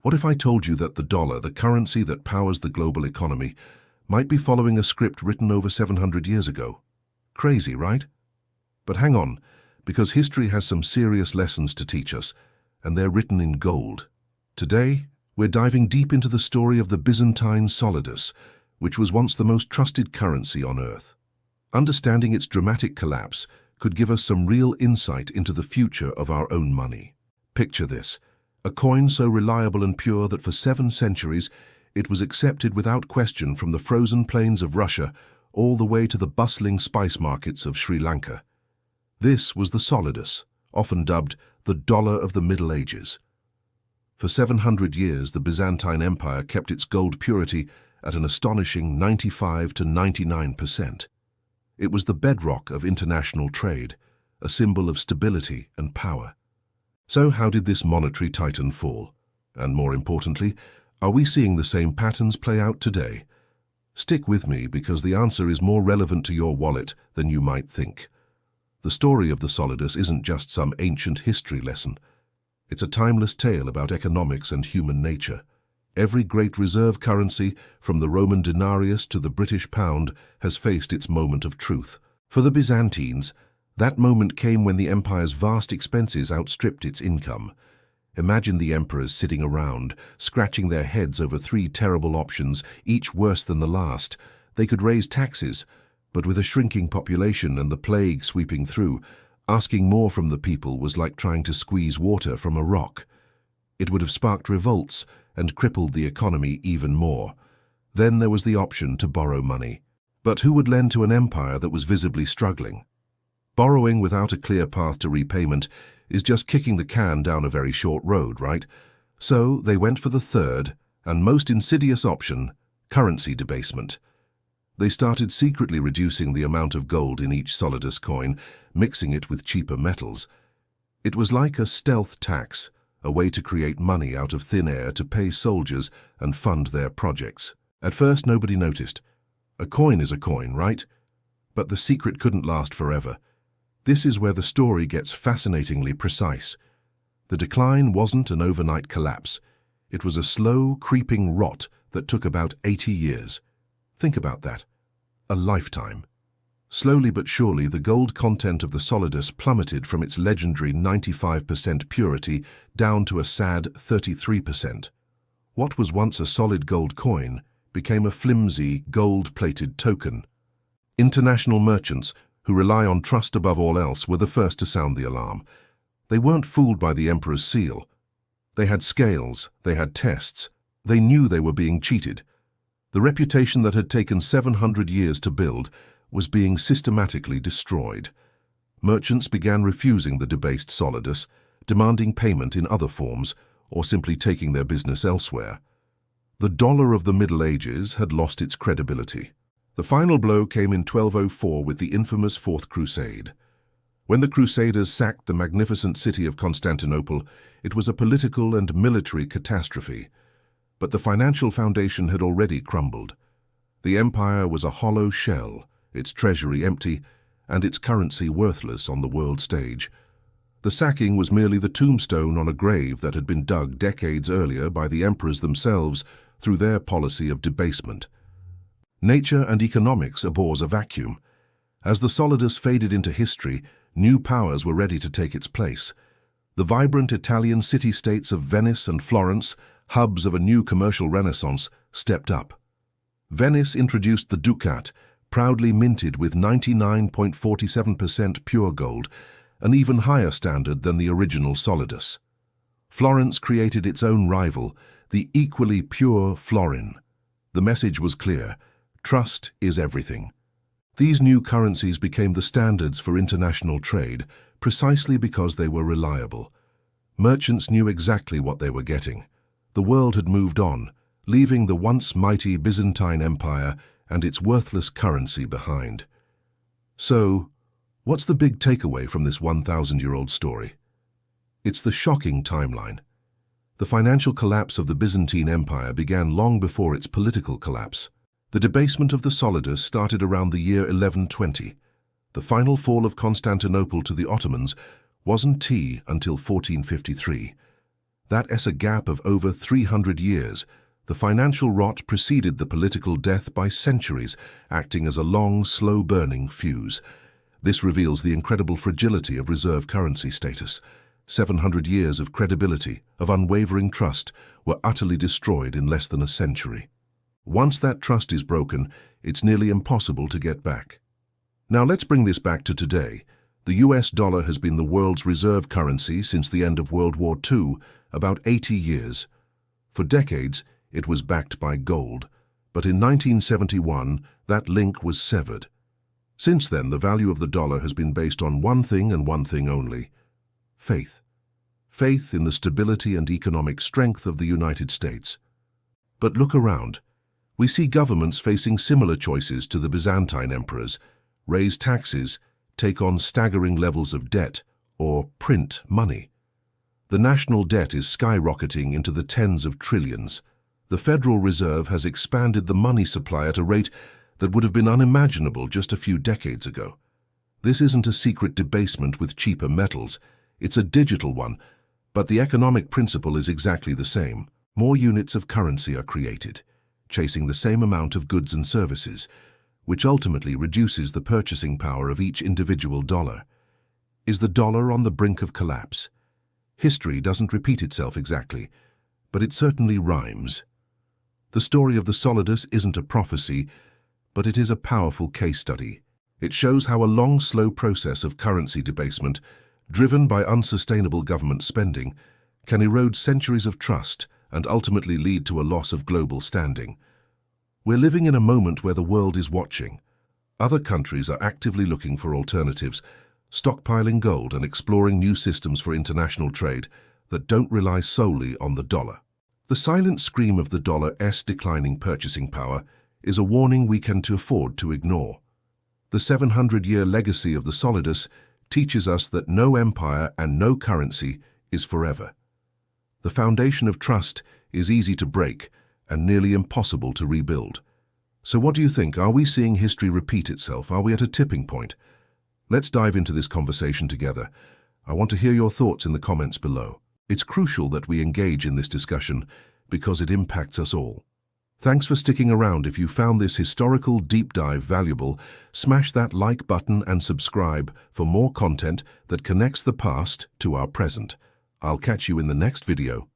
What if I told you that the dollar, the currency that powers the global economy, might be following a script written over 700 years ago? Crazy, right? But hang on, because history has some serious lessons to teach us, and they're written in gold. Today, we're diving deep into the story of the Byzantine Solidus, which was once the most trusted currency on Earth. Understanding its dramatic collapse could give us some real insight into the future of our own money. Picture this, a coin so reliable and pure that for 7 centuries it was accepted without question from the frozen plains of Russia all the way to the bustling spice markets of Sri Lanka. This was the Solidus, often dubbed the dollar of the Middle Ages. For 700 years, the Byzantine Empire kept its gold purity at an astonishing 95 to 99%. It was the bedrock of international trade, a symbol of stability and power. So how did this monetary titan fall? And more importantly, are we seeing the same patterns play out today? Stick with me because the answer is more relevant to your wallet than you might think. The story of the Solidus isn't just some ancient history lesson. It's a timeless tale about economics and human nature. Every great reserve currency, from the Roman denarius to the British pound, has faced its moment of truth. For the Byzantines, that moment came when the empire's vast expenses outstripped its income. Imagine the emperors sitting around, scratching their heads over 3 terrible options, each worse than the last. They could raise taxes, but with a shrinking population and the plague sweeping through, asking more from the people was like trying to squeeze water from a rock. It would have sparked revolts and crippled the economy even more. Then there was the option to borrow money. But who would lend to an empire that was visibly struggling? Borrowing without a clear path to repayment is just kicking the can down a very short road, right? So they went for the third and most insidious option, currency debasement. They started secretly reducing the amount of gold in each Solidus coin, mixing it with cheaper metals. It was like a stealth tax, a way to create money out of thin air to pay soldiers and fund their projects. At first, nobody noticed. A coin is a coin, right? But the secret couldn't last forever. This is where the story gets fascinatingly precise. The decline wasn't an overnight collapse. It was a slow, creeping rot that took about 80 years. Think about that. A lifetime. Slowly but surely, the gold content of the Solidus plummeted from its legendary 95% purity down to a sad 33%. What was once a solid gold coin became a flimsy, gold-plated token. International merchants, who rely on trust above all else, were the first to sound the alarm. They weren't fooled by the emperor's seal. They had scales, they had tests, they knew they were being cheated. The reputation that had taken 700 years to build was being systematically destroyed. Merchants began refusing the debased Solidus, demanding payment in other forms, or simply taking their business elsewhere. The dollar of the Middle Ages had lost its credibility. The final blow came in 1204 with the infamous Fourth Crusade. When the Crusaders sacked the magnificent city of Constantinople, it was a political and military catastrophe. But the financial foundation had already crumbled. The empire was a hollow shell, its treasury empty, and its currency worthless on the world stage. The sacking was merely the tombstone on a grave that had been dug decades earlier by the emperors themselves through their policy of debasement. Nature and economics abhors a vacuum. As the Solidus faded into history, new powers were ready to take its place. The vibrant Italian city-states of Venice and Florence, hubs of a new commercial renaissance, stepped up. Venice introduced the ducat, proudly minted with 99.47% pure gold, an even higher standard than the original Solidus. Florence created its own rival, the equally pure florin. The message was clear: trust is everything. These new currencies became the standards for international trade, precisely because they were reliable. Merchants knew exactly what they were getting. The world had moved on, leaving the once mighty Byzantine Empire and its worthless currency behind. So, what's the big takeaway from this 1,000-year-old story? It's the shocking timeline. The financial collapse of the Byzantine Empire began long before its political collapse. The debasement of the Solidus started around the year 1120. The final fall of Constantinople to the Ottomans wasn't until 1453. That is a gap of over 300 years. The financial rot preceded the political death by centuries, acting as a long, slow-burning fuse. This reveals the incredible fragility of reserve currency status. 700 years of credibility, of unwavering trust, were utterly destroyed in less than a century. Once that trust is broken, it's nearly impossible to get back. Now let's bring this back to today. The US dollar has been the world's reserve currency since the end of World War II, about 80 years. For decades, it was backed by gold, but in 1971, that link was severed. Since then, the value of the dollar has been based on one thing and one thing only: faith. Faith in the stability and economic strength of the United States. But look around. We see governments facing similar choices to the Byzantine emperors: raise taxes, take on staggering levels of debt, or print money. The national debt is skyrocketing into the tens of trillions. The Federal Reserve has expanded the money supply at a rate that would have been unimaginable just a few decades ago. This isn't a secret debasement with cheaper metals, it's a digital one, but the economic principle is exactly the same. More units of currency are created, chasing the same amount of goods and services, which ultimately reduces the purchasing power of each individual dollar. Is the dollar on the brink of collapse? History doesn't repeat itself exactly, but it certainly rhymes. The story of the Solidus isn't a prophecy, but it is a powerful case study. It shows how a long, slow process of currency debasement, driven by unsustainable government spending, can erode centuries of trust and ultimately lead to a loss of global standing. We're living in a moment where the world is watching. Other countries are actively looking for alternatives, stockpiling gold and exploring new systems for international trade that don't rely solely on the dollar. The silent scream of the dollar's declining purchasing power is a warning we can't afford to ignore. The 700-year legacy of the Solidus teaches us that no empire and no currency is forever. The foundation of trust is easy to break and nearly impossible to rebuild. So what do you think? Are we seeing history repeat itself? Are we at a tipping point? Let's dive into this conversation together. I want to hear your thoughts in the comments below. It's crucial that we engage in this discussion because it impacts us all. Thanks for sticking around. If you found this historical deep dive valuable, smash that like button and subscribe for more content that connects the past to our present. I'll catch you in the next video.